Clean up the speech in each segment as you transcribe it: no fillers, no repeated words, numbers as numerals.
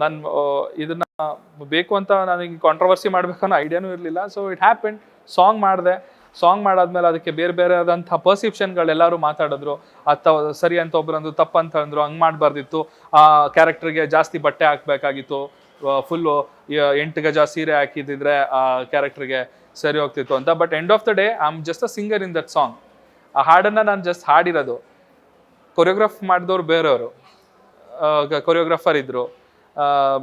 ನಾನು ಇದನ್ನ ಬೇಕು ಅಂತ ನನಗೆ ಕಾಂಟ್ರವರ್ಸಿ ಮಾಡಬೇಕು ಅನ್ನೋ ಐಡಿಯಾನೂ ಇರಲಿಲ್ಲ. So it happened. ಸಾಂಗ್ ಮಾಡಿದೆ. ಸಾಂಗ್ ಮಾಡಾದ್ಮೇಲೆ ಅದಕ್ಕೆ ಬೇರೆ ಬೇರೆ ಆದಂಥ ಪರ್ಸೆಪ್ಷನ್ಗಳೆಲ್ಲರೂ ಮಾತಾಡಿದ್ರು. ಸರಿ ಅಂತ ಒಬ್ರಂದು ತಪ್ಪಂತ ಅಂದರು, ಹಂಗೆ ಮಾಡಬಾರ್ದಿತ್ತು, ಆ ಕ್ಯಾರೆಕ್ಟರ್ಗೆ ಜಾಸ್ತಿ ಬಟ್ಟೆ ಹಾಕಬೇಕಾಗಿತ್ತು, ಫುಲ್ಲು 8 ಗಜ ಸೀರೆ ಹಾಕಿದ್ದಿದ್ರೆ ಆ ಕ್ಯಾರೆಕ್ಟರ್ಗೆ ಸರಿ ಹೋಗ್ತಿತ್ತು ಅಂತ. But end of the day I am just a singer in that song. ಆ ಹಾಡನ್ನು ನಾನು ಜಸ್ಟ್ ಹಾಡಿರೋದು. ಕೊರಿಯೋಗ್ರಾಫ್ ಮಾಡಿದವರು ಬೇರೆಯವರು, ಕೊರಿಯೋಗ್ರಾಫರ್ ಇದ್ರು,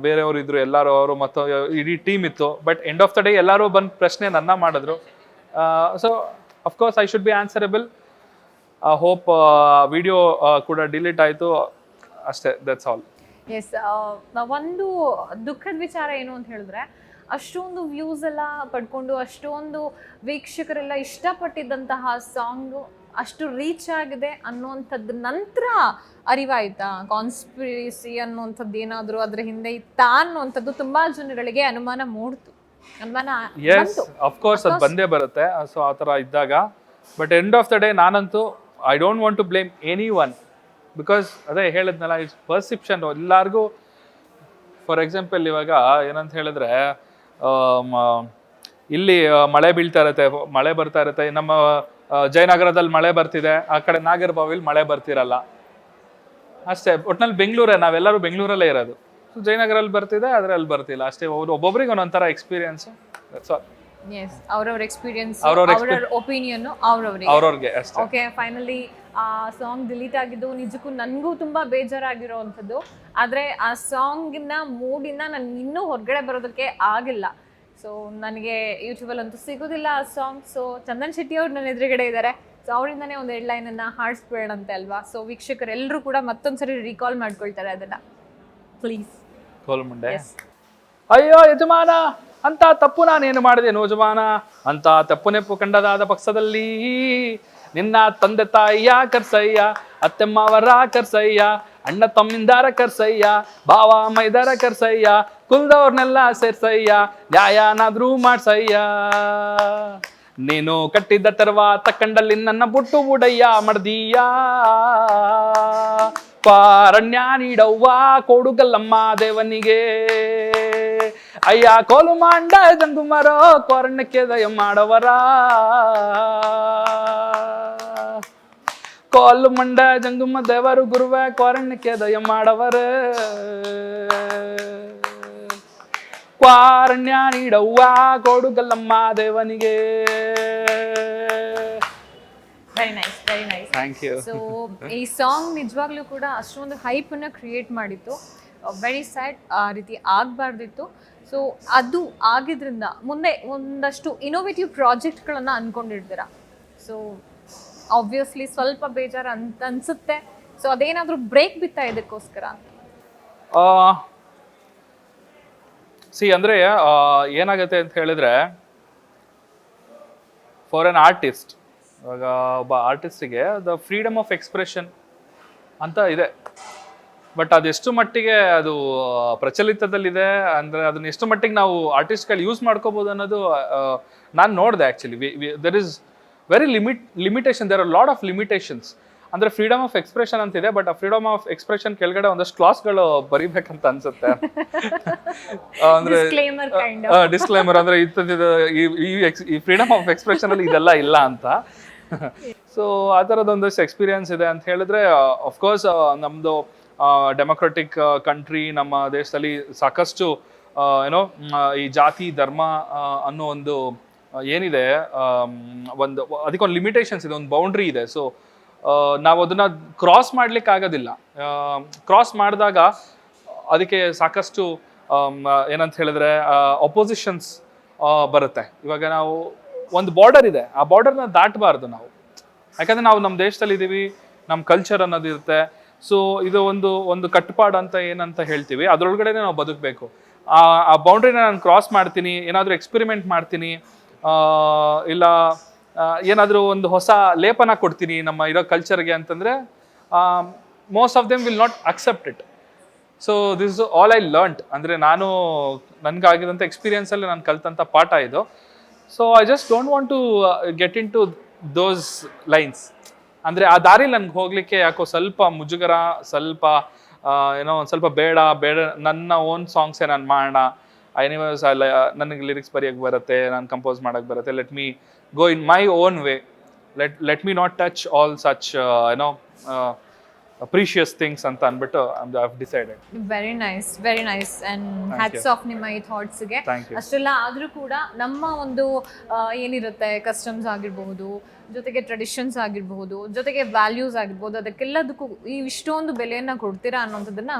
ಬೇರೆಯವರು ಇದ್ರು, ಎಲ್ಲರೂ ಅವರು ಮತ್ತು ಇಡೀ ಟೀಮ್ ಇತ್ತು. But end of the day ಎಲ್ಲರೂ ಬಂದು ಪ್ರಶ್ನೆ ನನ್ನ ಮಾಡಿದ್ರು. So of course I should be answerable. Hope video ಕೂಡ ಡಿಲೀಟ್ ಆಯಿತು ಅಷ್ಟೇ. That's all. ಎಸ್, ಒಂದು ದುಃಖದ ವಿಚಾರ ಏನು ಅಂತ ಹೇಳಿದ್ರೆ, ಅಷ್ಟೊಂದು ವ್ಯೂಸ್ ಎಲ್ಲ ಪಡ್ಕೊಂಡು ಅಷ್ಟೊಂದು ವೀಕ್ಷಕರೆಲ್ಲ ಇಷ್ಟಪಟ್ಟಿದ್ದಂತಹ ಸಾಂಗು ಅಷ್ಟು ರೀಚ್ ಆಗಿದೆ ಅನ್ನುವಂಥದ್ದು ನಂತರ ಅರಿವಾಯ್ತಾ? ಕಾನ್ಸ್ಪಿರಸಿ ಅನ್ನುವಂಥದ್ದು ಏನಾದರೂ ಅದರ ಹಿಂದೆ ಇತ್ತಾ ಅನ್ನುವಂಥದ್ದು ತುಂಬಾ ಜನಗಳಿಗೆ ಅನುಮಾನ ಮೂಡ್ತು. ಎಸ್, ಅಫ್ಕೋರ್ಸ್ ಅದು ಬಂದೇ ಬರುತ್ತೆ. ಸೊ ಆ ಥರ ಇದ್ದಾಗ but end of the day ನಾನಂತೂ I don't want to blame anyone. Because ಅದೇ ಹೇಳಿದ್ನಲ್ಲ, ಇಟ್ಸ್ ಪರ್ಸೆಪ್ಷನ್ ಎಲ್ಲರಿಗೂ. ಫಾರ್ ಎಕ್ಸಾಂಪಲ್ ಇವಾಗ ಏನಂತ ಹೇಳಿದ್ರೆ, ಇಲ್ಲಿ ಮಳೆ ಬೀಳ್ತಾ ಇರುತ್ತೆ, ಮಳೆ ಬರ್ತಾ ಇರುತ್ತೆ. ನಮ್ಮ ಜಯನಗರದಲ್ಲಿ ಮಳೆ ಬರ್ತಿದೆ, ಆ ಕಡೆ ನಾಗರಬಾವಿಲಿ ಮಳೆ ಬರ್ತಿರಲ್ಲ ಅಷ್ಟೇ. ಒಟ್ನಲ್ಲಿ ಬೆಂಗಳೂರೇ, ನಾವೆಲ್ಲರೂ ಬೆಂಗಳೂರಲ್ಲೇ ಇರೋದು. ಸೊ ಜಯನಗರಲ್ಲಿ ಬರ್ತಿದೆ, ಆದರೆ ಅಲ್ಲಿ ಬರ್ತಿಲ್ಲ ಅಷ್ಟೇ. ಒಬ್ಬೊಬ್ರಿಗೆ ಒಂದೊಂಥರ ಎಕ್ಸ್ಪೀರಿಯನ್ಸ್. ಅವ್ರವ್ರ ಎಕ್ಸ್ಪೀರಿಯನ್ಸ್, ಒಪಿನಿಯನ್ ಅವ್ರವ್ರಿಗೆ ಅಷ್ಟೇ. ಓಕೆ, ಫೈನಲಿ ಆ ಸಾಂಗ್ ಡಿಲೀಟ್ ಆಗಿದ್ದು ನಿಜಕ್ಕೂ ನನಗೂ ತುಂಬಾ ಬೇಜಾರಾಗಿರೋವಂಥದ್ದು. ಆದರೆ ಆ ಸಾಂಗಿನ ಮೂಡಿನ ನಾನು ಇನ್ನೂ ಹೊರಗಡೆ ಬರೋದಕ್ಕೆ ಆಗಿಲ್ಲ. ಸೊ ನನಗೆ ಯೂಟ್ಯೂಬಲ್ಲಿ ಅಂತೂ ಸಿಗೋದಿಲ್ಲ ಆ ಸಾಂಗ್. ಸೊ ಚಂದನ್ ಶೆಟ್ಟಿ ಅವ್ರು ನನ್ನ ಎದುರುಗಡೆ ಇದ್ದಾರೆ. ಸೊ ಅವರಿಂದನೇ ಒಂದು 2 ಲೈನನ್ನು ಹಾಡಿಸ್ಬೇಡಂತೆ ಅಲ್ವಾ? ಸೊ ವೀಕ್ಷಕರೆಲ್ಲರೂ ಕೂಡ ಮತ್ತೊಂದ್ಸರಿ ರೀಕಾಲ್ ಮಾಡ್ಕೊಳ್ತಾರೆ ಅದನ್ನ. ಪ್ಲೀಸ್. ಕೋಲ್ಮುಂಡೆ. ಅಯ್ಯೋ ಯಜಮಾನ, ಅಂತ ತಪ್ಪು ನಾನೇನು ಮಾಡಿದೆ ಯಜಮಾನ, ಅಂತ ತಪ್ಪು ನೆಪ್ಪು ಕಂಡದಾದ ಪಕ್ಷದಲ್ಲಿ ನಿನ್ನ ತಂದೆ ತಾಯಿಯ ಕರ್ಸಯ್ಯ, ಅತ್ತೆ ಮಾವರ ಕರ್ಸಯ್ಯ, ಅಣ್ಣ ತಮ್ಮಿಂದಾರ ಕರ್ಸಯ್ಯ, ಭಾವ ಮೈದಾರ ಕರ್ಸಯ್ಯ, ಕುಲ್ದವ್ರನ್ನೆಲ್ಲ ಸೇರ್ಸಯ್ಯ, ನ್ಯಾಯನಾದ್ರೂ ಮಾಡ್ಸಯ್ಯ. ನೀನು ಕಟ್ಟಿದ್ದ ತರ್ವಾತ ಕಂಡಲ್ಲಿ ನನ್ನ ಬುಟ್ಟು ಬುಡಯ್ಯ ಮಡ್ದೀಯ, ಪಾರಣ್ಯ ನೀಡವ್ವ ಕೊಡುಗಲ್ಲಮ್ಮ ದೇವನಿಗೆ, ಅಯ್ಯ ಕೋಲು ಮಾಂಡ ಜಂಗುಮರೋ ಕ್ವಾರಣ್ಯಕ್ಕೆ ದಯ ಮಾಡವರ, ಕೋಲು ಮಂಡ ಜಂಗುಮ ದೇವರು ಗುರುವೆ ಕ್ವಾರಣ್ಯಕ್ಕೆ ದಯ ಮಾಡವರ, ಕ್ವಾರಣ್ಯ ನೀಡವ್ವ ಕೊಡುಗಲ್ಲಮ್ಮ ದೇವನಿಗೆ. Very nice, very nice. Thank you. So ಈ ಸಾಂಗ್ ನಿಜವಾಗ್ಲೂ ಕೂಡ ಅಷ್ಟೊಂದು ಹೈಪನ್ನು ಕ್ರಿಯೇಟ್ ಮಾಡಿತ್ತು. ವೆರಿ ಸ್ಯಾಡ್, ಆ ರೀತಿ ಆಗಬಾರ್ದಿತ್ತು. ಸೊ ಅದು ಆಗಿದ್ರಿಂದ ಮುಂದೆ ಒಂದಷ್ಟು ಇನೋವೇಟಿವ್ ಪ್ರಾಜೆಕ್ಟ್ಗಳನ್ನು ಅಂದ್ಕೊಂಡಿರ್ತೀರ. ಸೊ ಆಬ್ವಿಯಸ್ಲಿ ಸ್ವಲ್ಪ ಬೇಜಾರು ಅಂತ ಅನ್ಸುತ್ತೆ. ಸೊ ಅದೇನಾದರೂ ಬ್ರೇಕ್ ಬಿತ್ತಾ ಇದಕ್ಕೋಸ್ಕರ? ಅಂದರೆ ಏನಾಗುತ್ತೆ ಅಂತ ಹೇಳಿದ್ರೆ, ಫಾರ್ ಎನ್ ಆರ್ಟಿಸ್ಟ್, ಇವಾಗ ಒಬ್ಬ ಆರ್ಟಿಸ್ಟಿಗೆ ದ ಫ್ರೀಡಮ್ ಆಫ್ ಎಕ್ಸ್ಪ್ರೆಷನ್ ಅಂತ ಇದೆ. ಬಟ್ ಅದೆಷ್ಟು ಮಟ್ಟಿಗೆ ಅದು ಪ್ರಚಲಿತದಲ್ಲಿದೆ ಅಂದರೆ, ಅದನ್ನ ಎಷ್ಟು ಮಟ್ಟಿಗೆ ನಾವು ಆರ್ಟಿಸ್ಟ್ಗಳು ಯೂಸ್ ಮಾಡ್ಕೋಬೋದು ಅನ್ನೋದು ನಾನು ನೋಡಿದೆ. Actually there is very limitation, there are lot of limitations. ಅಂದರೆ ಫ್ರೀಡಮ್ ಆಫ್ ಎಕ್ಸ್ಪ್ರೆಷನ್ ಅಂತಿದೆ, ಬಟ್ ಆ ಫ್ರೀಡಮ್ ಆಫ್ ಎಕ್ಸ್ಪ್ರೆಷನ್ ಕೆಳಗಡೆ ಒಂದಷ್ಟು ಕ್ಲಾಸ್ಗಳು ಬರಿಬೇಕಂತ ಅನ್ಸುತ್ತೆ. ಅಂದ್ರೆ ಡಿಸ್ಕ್ಲೇಮರ್ ಅಂದ್ರೆ ಈ ಫ್ರೀಡಮ್ ಆಫ್ ಎಕ್ಸ್ಪ್ರೆಷನ್ ಅಲ್ಲಿ ಇದೆಲ್ಲ ಇಲ್ಲ ಅಂತ. ಸೊ ಆ ಥರದೊಂದಷ್ಟು ಎಕ್ಸ್ಪೀರಿಯನ್ಸ್ ಇದೆ ಅಂತ ಹೇಳಿದ್ರೆ, ಅಫ್ಕೋರ್ಸ್ ನಮ್ಮದು ಡೆಮೊಕ್ರೆಟಿಕ್ ಕಂಟ್ರಿ, ನಮ್ಮ ದೇಶದಲ್ಲಿ ಸಾಕಷ್ಟು ಏನೋ ಈ ಜಾತಿ ಧರ್ಮ ಅನ್ನೋ ಒಂದು ಏನಿದೆ, ಅದಕ್ಕೊಂದು ಲಿಮಿಟೇಷನ್ಸ್ ಇದೆ, ಒಂದು ಬೌಂಡ್ರಿ ಇದೆ. ಸೊ ನಾವು ಅದನ್ನ ಕ್ರಾಸ್ ಮಾಡ್ಲಿಕ್ಕೆ ಆಗೋದಿಲ್ಲ. ಕ್ರಾಸ್ ಮಾಡಿದಾಗ ಅದಕ್ಕೆ ಸಾಕಷ್ಟು ಏನಂತ ಹೇಳಿದ್ರೆ ಅಪೋಸಿಷನ್ಸ್ ಬರುತ್ತೆ. ಇವಾಗ ನಾವು ಒಂದು ಬಾರ್ಡರ್ ಇದೆ, ಆ ಬಾರ್ಡರ್ನ ದಾಟಬಾರ್ದು ನಾವು. ಯಾಕಂದ್ರೆ ನಾವು ನಮ್ಮ ದೇಶದಲ್ಲಿ ಇದ್ದೀವಿ, ನಮ್ಮ ಕಲ್ಚರ್ ಅನ್ನೋದು ಇರುತ್ತೆ. ಸೊ ಇದು ಒಂದು ಕಟ್ಟುಪಾಡು ಅಂತ ಏನಂತ ಹೇಳ್ತೀವಿ, ಅದರೊಳಗಡೆ ನಾವು ಬದುಕಬೇಕು. ಆ ಬೌಂಡ್ರಿನ ನಾನು ಕ್ರಾಸ್ ಮಾಡ್ತೀನಿ, ಏನಾದರೂ ಎಕ್ಸ್ಪೆರಿಮೆಂಟ್ ಮಾಡ್ತೀನಿ, ಇಲ್ಲ ಏನಾದರೂ ಒಂದು ಹೊಸ ಲೇಪನ ಕೊಡ್ತೀನಿ ನಮ್ಮ ಇರೋ ಕಲ್ಚರ್ಗೆ ಅಂತಂದರೆ, most of them will not accept it. So this is all I learned. ಅಂದರೆ ನನಗಾಗಿರೋಂಥ ಎಕ್ಸ್ಪೀರಿಯನ್ಸಲ್ಲಿ ನಾನು ಕಲ್ತಂಥ ಪಾಠ ಇದು. So I just don't want to get in to those lines. ಅಂದರೆ ಆ ದಾರಿ ನನಗೆ ಹೋಗಲಿಕ್ಕೆ ಯಾಕೋ ಸ್ವಲ್ಪ ಮುಜುಗರ, ಸ್ವಲ್ಪ ಏನೋ ಒಂದು ಸ್ವಲ್ಪ ಬೇಡ ನನ್ನ ಓನ್ ಸಾಂಗ್ಸೇ ನಾನು ಮಾಡೋಣ, ಎನಿವೇಸ್ ಅಲ್ಲ ನನಗೆ ಲಿರಿಕ್ಸ್ ಬರೆಯೋಕ್ಕೆ ಬರುತ್ತೆ, ನಾನು ಕಂಪೋಸ್ ಮಾಡೋಕ್ಕೆ ಬರುತ್ತೆ, let me go in my own way, let me not touch all such precious things ಅಂತ ಅಂದ್ಬಿಟ್ಟು I have decided. Very nice and hats off ನಿಮ್ಮ ಈ ಥಾಟ್ಸ್ಗೆ. Thank you. ಅಷ್ಟೆಲ್ಲ ಆದರೂ ಕೂಡ ನಮ್ಮ ಒಂದು ಏನಿರುತ್ತೆ ಕಸ್ಟಮ್ಸ್ ಆಗಿರಬಹುದು, ಜೊತೆಗೆ ಟ್ರೆಡಿಷನ್ಸ್ ಆಗಿರಬಹುದು, ಜೊತೆಗೆ ವ್ಯಾಲ್ಯೂಸ್ ಆಗಿರ್ಬೋದು, ಅದಕ್ಕೆಲ್ಲದಕ್ಕೂ ಇಷ್ಟೊಂದು ಬೆಲೆಯನ್ನು ಕೊಡ್ತೀರಾ ಅನ್ನೋಂಥದ್ದನ್ನು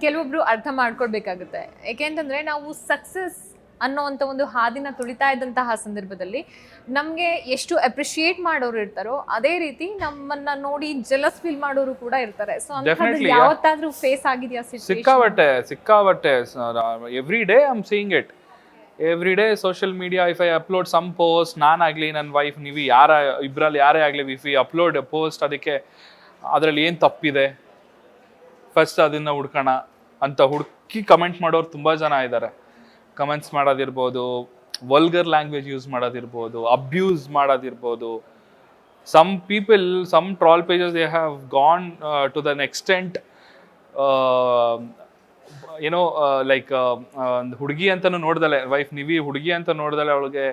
ಕೆಲವೊಬ್ರು ಅರ್ಥ ಮಾಡ್ಕೊಳ್ಬೇಕಾಗುತ್ತೆ. ಏಕೆಂತಂದರೆ ನಾವು ಸಕ್ಸಸ್ ಅನ್ನೋವಂಥ ಒಂದು ಹಾದಿನ ತುಳಿತಾ ಇದ್ದಂತಹ ಸಂದರ್ಭದಲ್ಲಿ ನಮಗೆ ಎಷ್ಟು ಅಪ್ರಿಷಿಯೇಟ್ ಮಾಡೋರು ಇರ್ತಾರೋ ಅದೇ ರೀತಿ ನಮ್ಮನ್ನ ನೋಡಿ ಜೆಲಸ್ ಫೀಲ್ ಮಾಡೋರು ಕೂಡ ಇರ್ತಾರೆ. ಸೊ ಅಂಥದ್ದು ಯಾವತ್ತಾದ್ರೂ ಫೇಸ್ ಆಗಿದೆಯಾ ಸಿಕ್ಕಾಬಟ್ಟೆ every day I am seeing it. Every day social media, if I upload some post, ನಾನಾಗಲಿ ನನ್ನ ವೈಫ್, ನೀವು ಇಬ್ಬರಲ್ಲಿ ಯಾರೇ ಆಗಲಿ, ಇಫ್ ಯು ಅಪ್ಲೋಡ್ ಪೋಸ್ಟ್, ಅದಕ್ಕೆ ಅದರಲ್ಲಿ ಏನು ತಪ್ಪಿದೆ ಫಸ್ಟ್ ಅದನ್ನು ಹುಡ್ಕೋಣ ಅಂತ ಹುಡುಕಿ ಕಮೆಂಟ್ ಮಾಡೋರು ತುಂಬ ಜನ ಇದ್ದಾರೆ. ಕಮೆಂಟ್ಸ್ ಮಾಡೋದಿರ್ಬೋದು, ವಲ್ಗರ್ ಲ್ಯಾಂಗ್ವೇಜ್ ಯೂಸ್ ಮಾಡೋದಿರ್ಬೋದು, ಅಬ್ಯೂಸ್ ಮಾಡೋದಿರ್ಬೋದು. Some people, some troll pages they have gone to that extent, ಏನೋ ಲೈಕ್ ಒಂದು ಹುಡುಗಿ ಅಂತಲೂ ನೋಡ್ದಲೆ, ವೈಫ್ ನೀವಿ ಹುಡುಗಿ ಅಂತ ನೋಡ್ದಲೆ ಅವಳಿಗೆ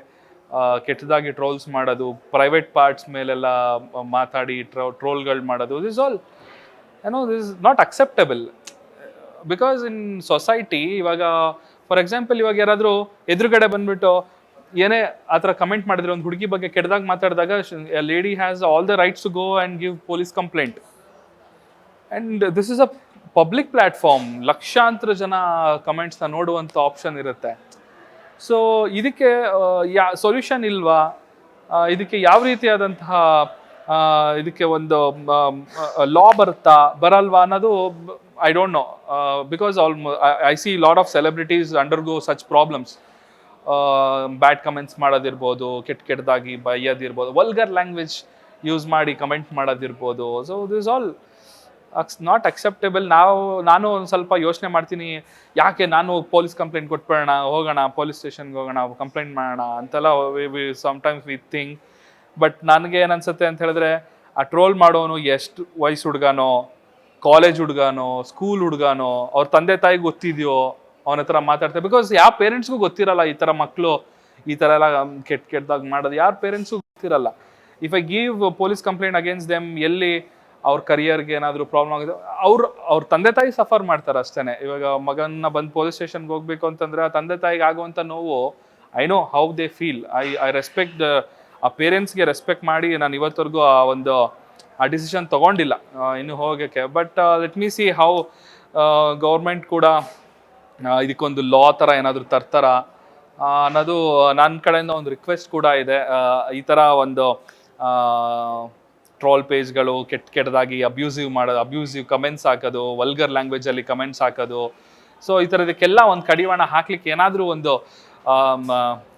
ಕೆಟ್ಟದಾಗಿ ಟ್ರೋಲ್ಸ್ ಮಾಡೋದು, ಪ್ರೈವೇಟ್ ಪಾರ್ಟ್ಸ್ ಮೇಲೆಲ್ಲ ಮಾತಾಡಿ ಟ್ರೋಲ್ಗಳು ಮಾಡೋದು. This all this is not acceptable because in society ಇವಾಗ ಫಾರ್ ಎಕ್ಸಾಂಪಲ್ ಇವಾಗ ಯಾರಾದರೂ ಎದುರುಗಡೆ ಬಂದ್ಬಿಟ್ಟು ಏನೇ ಆ ಥರ ಕಮೆಂಟ್ ಮಾಡಿದ್ರೆ, ಒಂದು ಹುಡುಗಿ ಬಗ್ಗೆ ಕೆಟ್ಟದಾಗ ಮಾತಾಡಿದಾಗ lady has all the rights to go and give police complaint. And this is a public platform, ಲಕ್ಷಾಂತರ ಜನ ಕಮೆಂಟ್ಸ್ನ ನೋಡುವಂಥ ಆಪ್ಷನ್ ಇರುತ್ತೆ. ಸೊ ಇದಕ್ಕೆ ಸೊಲ್ಯೂಷನ್ ಇಲ್ವಾ? ಇದಕ್ಕೆ ಯಾವ ರೀತಿಯಾದಂತಹ ಇದಕ್ಕೆ ಒಂದು ಲಾ ಬರಲ್ವಾ ಅನ್ನೋದು I don't know, because I see a lot of celebrities undergo such problems. Bad comments ಮಾಡೋದಿರ್ಬೋದು, ಕೆಟ್ಟದಾಗಿ ಬೈಯೋದಿರ್ಬೋದು, ವಲ್ಗರ್ ಲ್ಯಾಂಗ್ವೇಜ್ ಯೂಸ್ ಮಾಡಿ ಕಮೆಂಟ್ ಮಾಡೋದಿರ್ಬೋದು. So this all not acceptable. ನಾನು ಒಂದು ಸ್ವಲ್ಪ ಯೋಚನೆ ಮಾಡ್ತೀನಿ, ಯಾಕೆ ನಾನು ಪೊಲೀಸ್ ಕಂಪ್ಲೇಂಟ್ ಕೊಟ್ಬಿಡೋಣ, ಹೋಗೋಣ ಪೊಲೀಸ್ ಸ್ಟೇಷನ್ಗೆ ಹೋಗೋಣ, ಕಂಪ್ಲೇಂಟ್ ಮಾಡೋಣ ಅಂತೆಲ್ಲ ಸಮ್ಟೈಮ್ಸ್ ವಿ ಥಿಂಕ್. ಬಟ್ ನನಗೆ ಏನು ಅನ್ಸುತ್ತೆ ಅಂತ ಹೇಳಿದ್ರೆ, ಆ ಟ್ರೋಲ್ ಮಾಡೋನು ಎಷ್ಟು ವಯಸ್ಸು ಹುಡುಗನೋ, ಕಾಲೇಜ್ ಹುಡುಗನೋ, ಸ್ಕೂಲ್ ಹುಡುಗನೋ, ಅವ್ರ ತಂದೆ ತಾಯಿಗೆ ಗೊತ್ತಿದೆಯೋ ಅವನ ಹತ್ರ ಮಾತಾಡ್ತಾರೆ. ಬಿಕಾಸ್ ಯಾವ ಪೇರೆಂಟ್ಸ್ಗೂ ಗೊತ್ತಿರಲ್ಲ ಈ ಥರ ಮಕ್ಕಳು ಈ ಥರ ಎಲ್ಲ ಕೆಟ್ಟದಾಗ ಮಾಡೋದು, ಯಾರ ಪೇರೆಂಟ್ಸ್ಗೂ ಗೊತ್ತಿರಲ್ಲ. If I give police complaint against them, ಎಲ್ಲಿ ಅವ್ರ ಕರಿಯರ್ಗೆ ಏನಾದರೂ ಪ್ರಾಬ್ಲಮ್ ಆಗಿದೆ, ಅವ್ರ ತಂದೆ ತಾಯಿ ಸಫರ್ ಮಾಡ್ತಾರೆ ಅಷ್ಟೇ. ಇವಾಗ ಮಗನ ಬಂದು ಪೊಲೀಸ್ ಸ್ಟೇಷನ್ಗೆ ಹೋಗ್ಬೇಕು ಅಂತಂದರೆ ಆ ತಂದೆ ತಾಯಿಗೆ ಆಗುವಂಥ ನೋವು, I know how they feel. I respect ಆ ಪೇರೆಂಟ್ಸ್ಗೆ ರೆಸ್ಪೆಕ್ಟ್ ಮಾಡಿ ನಾನು ಇವತ್ತವರೆಗೂ ಆ ಡಿಸಿಷನ್ ತೊಗೊಂಡಿಲ್ಲ ಇನ್ನು ಹೋಗೋಕ್ಕೆ. But let me see how government ಕೂಡ ಇದಕ್ಕೊಂದು ಲಾ ಥರ ಏನಾದರೂ ತರ್ತಾರ ಅನ್ನೋದು ನನ್ನ ಕಡೆಯಿಂದ ಒಂದು ರಿಕ್ವೆಸ್ಟ್ ಕೂಡ ಇದೆ. ಈ ಥರ ಒಂದು ಟ್ರೋಲ್ ಪೇಜ್ಗಳು ಕೆಟ್ಟದಾಗಿ ಅಬ್ಯೂಸಿವ್ ಕಮೆಂಟ್ಸ್ ಹಾಕೋದು, ವಲ್ಗರ್ ಲ್ಯಾಂಗ್ವೇಜಲ್ಲಿ ಕಮೆಂಟ್ಸ್ ಹಾಕೋದು, ಸೊ ಈ ಥರದಕ್ಕೆಲ್ಲ ಒಂದು ಕಡಿವಾಣ ಹಾಕ್ಲಿಕ್ಕೆ ಏನಾದರೂ ಒಂದು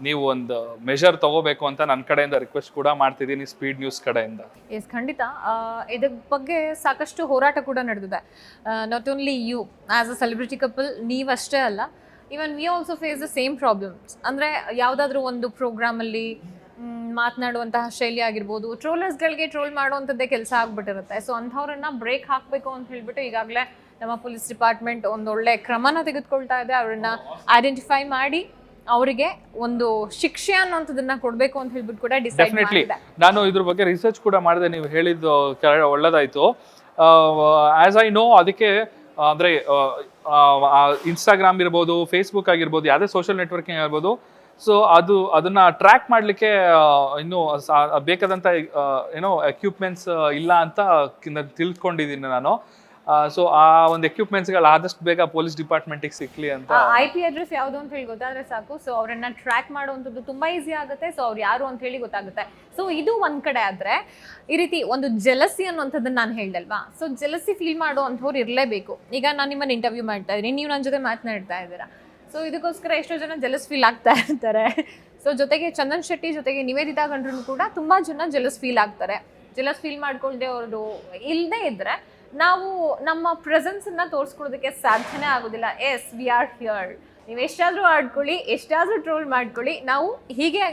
ನೀವು ಒಂದು ಮೆಷರ್ ತಗೋಬೇಕು ಅಂತ ನನ್ನ ಕಡೆಯಿಂದ ರಿಕ್ವೆಸ್ಟ್ ಕೂಡ ಮಾಡ್ತಿದ್ದೀನಿ, ಸ್ಪೀಡ್ ನ್ಯೂಸ್ ಕಡೆಯಿಂದ. ಎಸ್, ಖಂಡಿತ. ಇದ್ರ ಬಗ್ಗೆ ಸಾಕಷ್ಟು ಹೋರಾಟ ಕೂಡ ನಡೆದಿದೆ. Not only you as a celebrity couple, ನೀವಷ್ಟೇ ಅಲ್ಲ, even we also face the same problems. ಅಂದರೆ ಯಾವುದಾದ್ರೂ ಒಂದು ಪ್ರೋಗ್ರಾಮಲ್ಲಿ ಮಾತನಾಡುವಂತಹ ಶೈಲಿ ಆಗಿರ್ಬೋದು, ಟ್ರೋಲರ್ಸ್ಗಳಿಗೆ ಟ್ರೋಲ್ ಮಾಡುವಂಥದ್ದೇ ಕೆಲಸ ಆಗ್ಬಿಟ್ಟಿರುತ್ತೆ. ಸೊ ಅಂಥವ್ರನ್ನ ಬ್ರೇಕ್ ಹಾಕಬೇಕು ಅಂತ ಹೇಳ್ಬಿಟ್ಟು ಈಗಾಗಲೇ ನಮ್ಮ ಪೊಲೀಸ್ ಡಿಪಾರ್ಟ್ಮೆಂಟ್ ಒಂದೊಳ್ಳೆ ಕ್ರಮನ ತೆಗೆದುಕೊಳ್ತಾ ಇದೆ. ಅವ್ರನ್ನ ಐಡೆಂಟಿಫೈ ಮಾಡಿ ಅವರಿಗೆ ಒಂದು ಶಿಕ್ಷೆ ಅನ್ನೋಂಥದ್ದನ್ನ ಕೊಡಬೇಕು ಅಂತ ಹೇಳ್ಬಿಟ್ಟು ಕೂಡ ಡಿಸೈಡ್ ಮಾಡಿದೆ. ನಾನು ಇದ್ರ ಬಗ್ಗೆ ರಿಸರ್ಚ್ ಕೂಡ ಮಾಡಿದೆ, ನೀವು ಹೇಳಿದ್ದು ಒಳ್ಳೆದಾಯ್ತು. ಆಸ್ ಐ ನೋ, ಅದಕ್ಕೆ ಅಂದರೆ ಇನ್ಸ್ಟಾಗ್ರಾಮ್ ಇರ್ಬೋದು, ಫೇಸ್ಬುಕ್ ಆಗಿರ್ಬೋದು, ಯಾವುದೇ ಸೋಷಿಯಲ್ ನೆಟ್ವರ್ಕಿಂಗ್ ಆಗಿರ್ಬೋದು, ಸೊ ಅದನ್ನ ಟ್ರ್ಯಾಕ್ ಮಾಡಲಿಕ್ಕೆ ಇನ್ನೂ ಬೇಕಾದಂಥ ಎಕ್ವಿಪ್ಮೆಂಟ್ಸ್ ಇಲ್ಲ ಅಂತ ತಿಳ್ಕೊಂಡಿದ್ದೀನಿ ನಾನು. ಸೊ ಆ ಒಂದು ಎಕ್ವಿಪ್ಮೆಂಟ್ಸ್ಗಳು ಆದಷ್ಟು ಬೇಗ ಪೊಲೀಸ್ ಡಿಪಾರ್ಟ್ಮೆಂಟಿಗೆ ಸಿಕ್ಲಿ ಅಂತ. IP ಅಡ್ರೆಸ್ ಯಾವುದು ಅಂತ ಹೇಳಿ ಗೊತ್ತಾದ್ರೆ ಸಾಕು. ಸೊ ಅವರನ್ನ ಟ್ರ್ಯಾಕ್ ಮಾಡುವಂಥದ್ದು ತುಂಬಾ ಈಸಿ ಆಗುತ್ತೆ. ಸೊ ಅವ್ರು ಯಾರು ಅಂತ ಹೇಳಿ ಗೊತ್ತಾಗುತ್ತೆ. ಸೊ ಇದು ಒಂದ್ ಕಡೆ ಆದ್ರೆ, ಈ ರೀತಿ ಒಂದು ಜೆಲಸಿ ಅನ್ನುವಂಥದ್ದನ್ನ ನಾನು ಹೇಳ್ದಲ್ವಾ, ಸೊ ಜೆಲಸಿ ಫೀಲ್ ಮಾಡುವಂಥವ್ರು ಇರಲೇಬೇಕು. ಈಗ ನಾನು ನಿಮ್ಮನ್ನ ಇಂಟರ್ವ್ಯೂ ಮಾಡ್ತಾ ಇದ್ದೀನಿ, ನೀವು ನನ್ನ ಜೊತೆ ಮಾತನಾಡ್ತಾ ಇದ್ದೀರಾ. ಸೊ ಇದಕ್ಕೋಸ್ಕರ ಎಷ್ಟೋ ಜನ ಜೆಲಸ್ ಫೀಲ್ ಆಗ್ತಾ ಇರ್ತಾರೆ. ಸೊ ಜೊತೆಗೆ ಚಂದನ್ ಶೆಟ್ಟಿ ಜೊತೆಗೆ ನಿವೇದಿತಾ ಗಂಡ್ರು ಕೂಡ ತುಂಬಾ ಜನ ಜೆಲಸ್ ಫೀಲ್ ಆಗ್ತಾರೆ. ಜೆಲಸ್ ಫೀಲ್ ಮಾಡ್ಕೊಳ್ದೆ ಅವ್ರದ್ದು ಇಲ್ಲದೆ ಇದ್ರೆ ನಾವು ನಮ್ಮ ಪ್ರೆಸೆನ್ಸ್ ಅನ್ನ ತೋರಿಸ್ಕೊಡೋದಕ್ಕೆ ಸಾಧ್ಯನೇ ಆಗೋದಿಲ್ಲ. ಎಸ್, ವಿ ಆರ್ ಹಿಯರ್, ನೀವು ಎಷ್ಟಾದ್ರೂ ಆಡ್ಕೊಳ್ಳಿ, ಎಷ್ಟಾದ್ರೂ ಟ್ರೋಲ್ ಮಾಡ್ಕೊಳ್ಳಿ, ನಾವು ಹೀಗೆ